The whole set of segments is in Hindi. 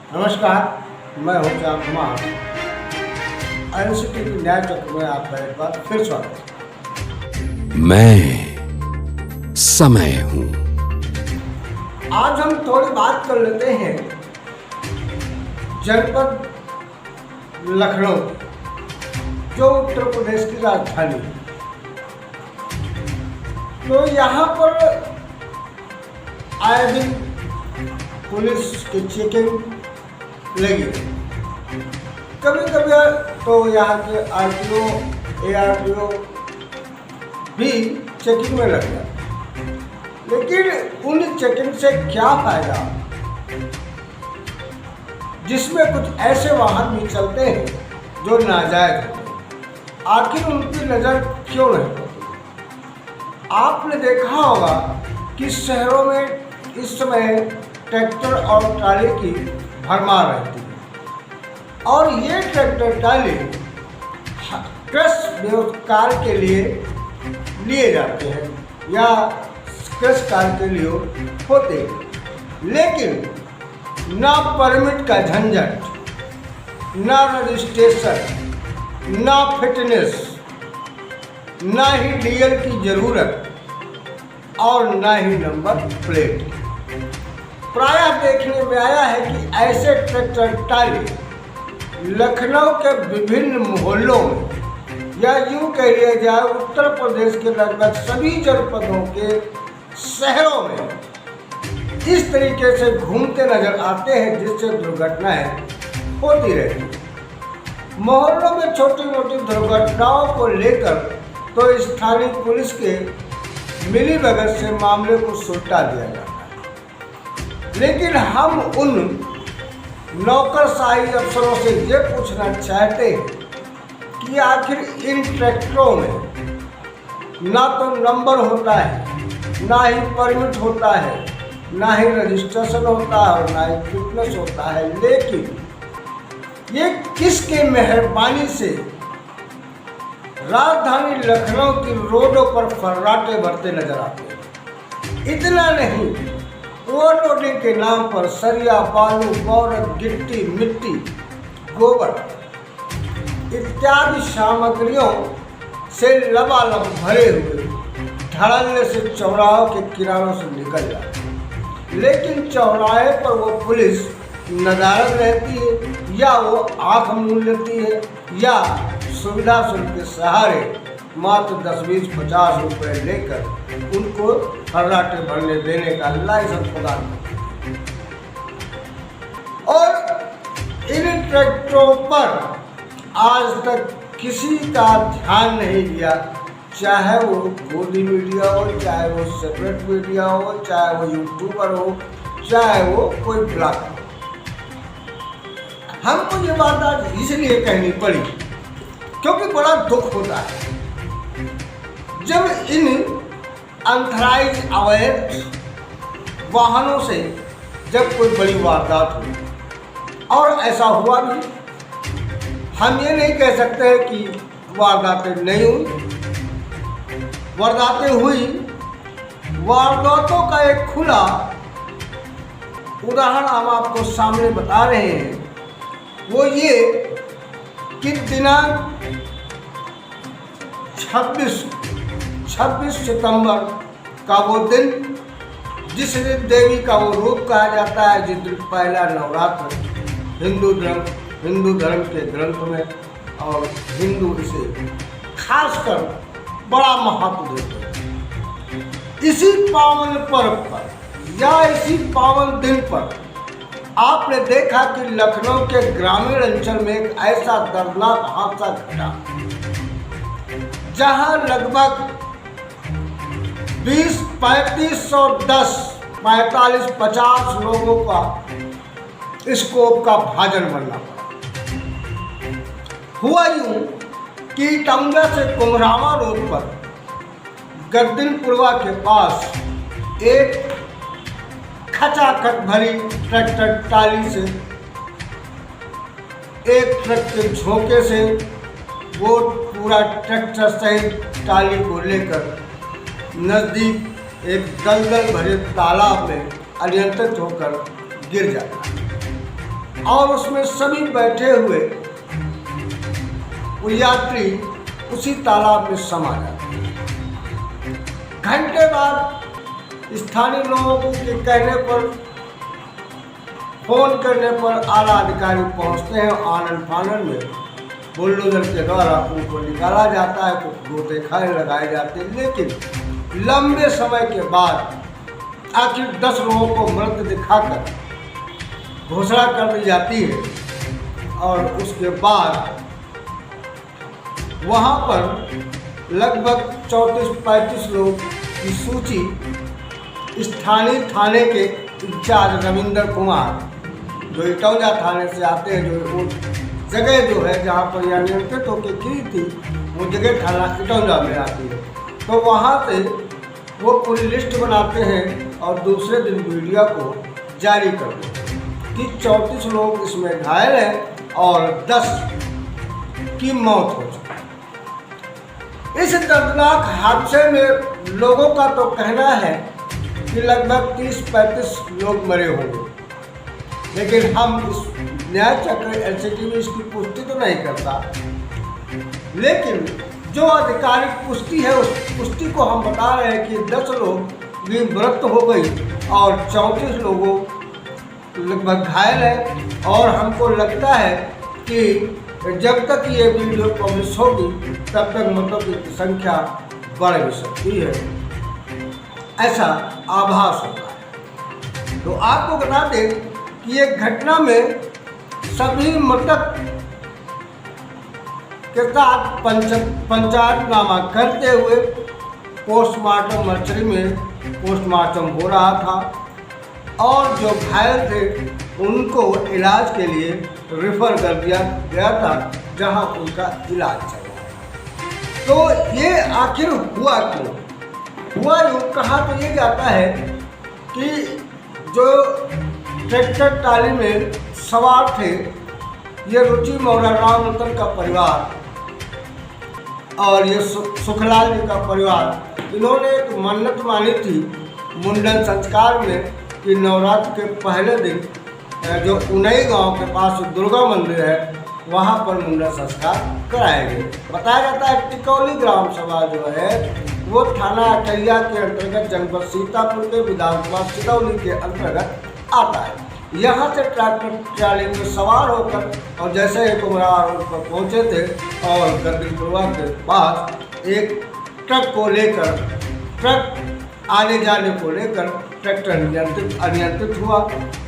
नमस्कार, मैं हूँ श्याम कुमार। एनसीटीवी न्याय चक्र में आपका एक बार फिर स्वागत है। मैं समय हूं। आज हम थोड़ी बात कर लेते हैं जनपद लखनऊ, जो उत्तर प्रदेश की राजधानी है। तो यहाँ पर आए दिन पुलिस की चेकिंग लगी। कभी कभी तो यहाँ के आरटीओ, एआरटीओ भी चेकिंग में लग जाते, लेकिन उन चेकिंग से क्या फायदा जिसमें कुछ ऐसे वाहन भी चलते हैं जो नाजायज होते हैं। आखिर उनकी नज़र क्यों नहीं होती? आपने देखा होगा कि शहरों में इस समय ट्रैक्टर और ट्राली की भरमार रहती है, और ये ट्रैक्टर ट्राली कृषि कार्य के लिए जाते हैं या कृषि कार्य के लिए होते हैं, लेकिन ना परमिट का झंझट, ना रजिस्ट्रेशन, ना फिटनेस, ना ही डीएल की ज़रूरत और ना ही नंबर प्लेट। प्रायः देखने में आया है कि ऐसे ट्रैक्टर ट्राली लखनऊ के विभिन्न मोहल्लों में, या यूँ कह लिया जाए उत्तर प्रदेश के लगभग सभी जनपदों के शहरों में इस तरीके से घूमते नजर आते हैं, जिससे दुर्घटनाएं होती रहती हैं। मोहल्लों में छोटी मोटी दुर्घटनाओं को लेकर तो स्थानीय पुलिस के मिलीभगत से मामले को सुलटा दिया जाता है, लेकिन हम उन नौकरशाही अफसरों से ये पूछना चाहते हैं कि आखिर इन ट्रैक्टरों में ना तो नंबर होता है, ना ही परमिट होता है, ना ही रजिस्ट्रेशन होता है और ना ही फिटनेस होता है, लेकिन ये किसके मेहरबानी से राजधानी लखनऊ की रोडों पर फर्राटे भरते नजर आते हैं। इतना नहीं, ओवरलोडिंग के नाम पर सरिया, बालू, बोरक, गिट्टी, मिट्टी, गोबर इत्यादि सामग्रियों से लबालब भरे हुए धड़ल्ले से चौराहों के किनारों से निकल जाते हैं, लेकिन चौराहे पर वो पुलिस नदारद रहती है, या वो आंख मूंद लेती है, या सुविधा शुल्क के सहारे मात्र 10, 20, 50 रुपये लेकर उनको फर्राटे भरने देने का लाइसेंस प्रदान करते हैं। और इन ट्रैक्टरों पर आज तक किसी का ध्यान नहीं दिया, चाहे वो गोदी मीडिया हो, चाहे वो सेपरेट मीडिया हो, चाहे वो यूट्यूबर हो, चाहे वो कोई ब्लॉगर हो। हमको ये बात आज इसलिए कहनी पड़ी क्योंकि बड़ा दुख होता है जब इन अनथराइज अवैध वाहनों से जब कोई बड़ी वारदात हुई, और ऐसा हुआ भी। हम ये नहीं कह सकते हैं कि वारदातें नहीं हुई, वारदातें हुई। वारदातों का एक खुला उदाहरण हम आपको सामने बता रहे हैं। वो ये कि दिनांक 26 सितंबर का वो दिन, जिस दिन देवी का वो रूप कहा जाता है, जिस दिन पहला नवरात्र हिंदू धर्म के ग्रंथ में, और हिंदू इसे खासकर बड़ा महत्व देते हैं। इसी पावन पर्व पर या इसी पावन दिन पर आपने देखा कि लखनऊ के ग्रामीण अंचल में एक ऐसा दर्दनाक हादसा घटा, जहां लगभग 20, 35, 10, 45, 50 लोगों का स्कोप का भाजन बनना पड़ा। हुआ यूं कि टंगा से कुमरावा रोड पर गद्दिनपुरवा के पास एक खचाखच भरी ट्रैक्टर ट्राली से, एक ट्रक के झोंके से वो पूरा ट्रैक्टर सहित ट्राली को लेकर नज़दीक एक दलदल भरे तालाब में अनियंत्रित होकर गिर जाता है। और उसमें सभी बैठे हुए वो यात्री उसी तालाब में समा जाते हैं। घंटे बाद स्थानीय लोगों के कहने पर, फोन करने पर आला अधिकारी पहुंचते हैं। आनंद फानन में बुलडोजर के द्वारा उनको निकाला जाता है, कुछ गोते खाने लगाए जाते हैं। लेकिन लंबे समय के बाद आखिर 10 लोगों को मृत दिखाकर घोषणा कर दी जाती है और उसके बाद वहाँ पर लगभग 34-35 लोग की सूची स्थानीय थाने के इंचार्ज रविंदर कुमार, जो इटौंजा थाने से आते हैं, जो वो जगह जो है जहाँ पर यह नियंत्रित होकर गिरी थी, वो जगह थाना इटौंजा में आती है। तो वहाँ से वो पूरी लिस्ट बनाते हैं और दूसरे दिन मीडिया को जारी करते हैं कि 34 लोग इसमें घायल हैं और 10 की मौत हो चुकी है। इस दर्दनाक हादसे में लोगों का तो कहना है कि लगभग 30-35 लोग मरे होंगे, लेकिन हम इस न्याय चक्र एलसीटी में इसकी पुष्टि तो नहीं करता। लेकिन जो आधिकारिक पुष्टि है उस पुष्टि को हम बता रहे हैं कि 10 लोग की मृत्यु हो गई और 34 लोगों लगभग घायल है। और हमको लगता है कि जब तक ये वीडियो पब्लिश होगी तब तक मृतकों की संख्या बढ़ भी सकती है, ऐसा आभास होता है। तो आपको बता दें कि ये घटना में सभी मृतक के साथ पंचायतनामा करते हुए पोस्टमार्टम मर्चरी में पोस्टमार्टम हो रहा था और जो घायल थे उनको इलाज के लिए रेफर कर दिया गया था, जहां उनका इलाज चल रहा है। तो ये आखिर हुआ क्यों? हुआ यूँ कहा तो ये जाता है कि जो ट्रैक्टर ट्राली में सवार थे, ये रुचि मौर्य राम रतन का परिवार और ये सुखलाल जी का परिवार, इन्होंने एक मन्नत मानी थी मुंडन संस्कार में कि नवरात्र के पहले दिन जो उनई गांव के पास दुर्गा मंदिर है वहां पर मुंडन संस्कार कराएंगे। बताया जाता है टिकौली ग्राम सभा जो है वो थाना अटैया के अंतर्गत जनपद सीतापुर के विधानसभा सिरौली के अंतर्गत आता है। यहाँ से ट्रैक्टर ट्राली में सवार होकर और जैसे ही कुमरा रोड पर पहुँचे थे और गद्दीपुरवा के पास एक ट्रक को लेकर, ट्रक आने जाने को लेकर ट्रैक्टर अनियंत्रित हुआ,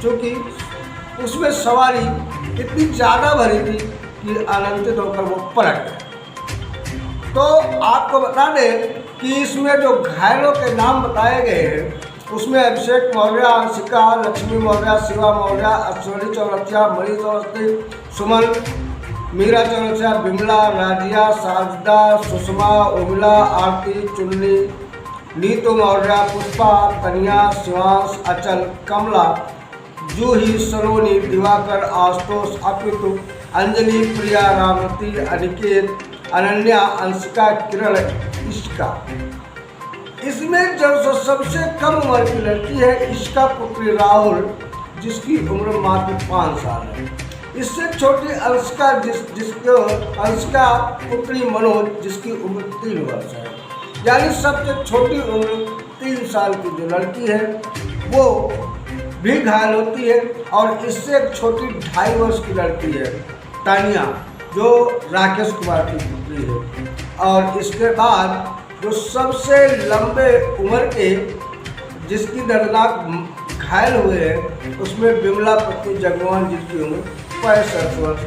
क्योंकि उसमें सवारी इतनी ज़्यादा भरी थी कि अनियंत्रित होकर वो पलट गया। तो आपको बता दें कि इसमें जो घायलों के नाम बताए गए हैं उसमें अभिषेक मौर्य, अंशिका, लक्ष्मी मौर्य, शिवा मौर्य, अश्वनी चौरसिया, मणि चौरसी, सुमन, मीरा चौरसिया, बिमला, राजिया, साजदा, सुषमा, उर्मिला, आरती, चुन्नी, नीतू मौर्य, पुष्पा, कन्या, शिवांश, अचल, कमला, जूही, सलोनी, दिवाकर, आशुतोष, अपितु, अंजलि, प्रिया, रामवती, अनिकेत, अनन्या, अंशिका, किरण, इश्का। इसमें जो सबसे कम उम्र की लड़की है इसका पुत्री राहुल, जिसकी उम्र मात्र 5 साल है। इससे छोटी अंशिका अंशिका पुत्री मनोज, जिसकी उम्र 3 वर्ष है। यानी सबसे छोटी उम्र 3 साल की जो लड़की है वो भी घायल होती है। और इससे एक छोटी 2.5 वर्ष की लड़की है तानिया, जो राकेश कुमार की पुत्री है। और इसके बाद जो सबसे लंबे उम्र के जिसकी दर्दनाक घायल हुए हैं उसमें बिमला पत्नी जगमोहन, जिसकी उम्र 65 वर्ष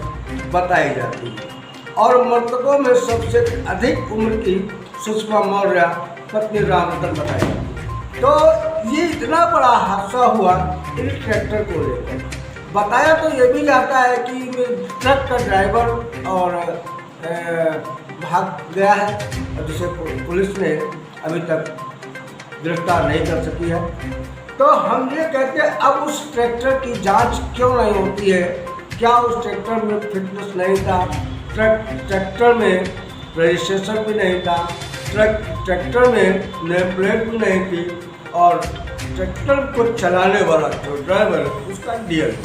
बताई जाती है। और मृतकों में सबसे अधिक उम्र की सुषमा मौर्य पत्नी रामरतन बताई जाती है। तो ये इतना बड़ा हादसा हुआ इस ट्रैक्टर को लेकर। बताया तो ये भी जाता है कि ट्रक का ड्राइवर और भाग गया है, जिसे पुलिस ने अभी तक गिरफ्तार नहीं कर सकी है। तो हम ये कहते हैं अब उस ट्रैक्टर की जांच क्यों नहीं होती है? क्या उस ट्रैक्टर में फिटनेस नहीं था? ट्रैक्टर में रजिस्ट्रेशन भी नहीं था, ट्रैक्टर में नेम प्लेट भी नहीं थी और ट्रैक्टर को चलाने वाला जो ड्राइवर उसका डीएल।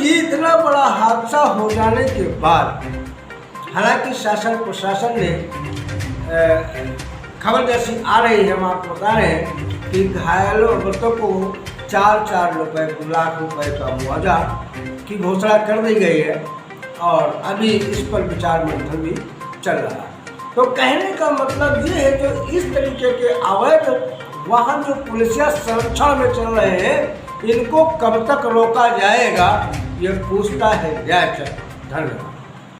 जी इतना बड़ा हादसा हो जाने के बाद हालांकि शासन प्रशासन ने खबर जैसी आ रही है, हम आपको बता रहे हैं कि घायलों औरतों को 4 लाख रुपए का मुआवजा की घोषणा कर दी गई है और अभी इस पर विचार मंथन भी चल रहा है। तो कहने का मतलब ये है जो इस तरीके के अवैध वाहन जो पुलिसिया संरक्षण में चल रहे हैं, इनको कब तक रोका जाएगा, ये पूछता है जायज। धन्यवाद।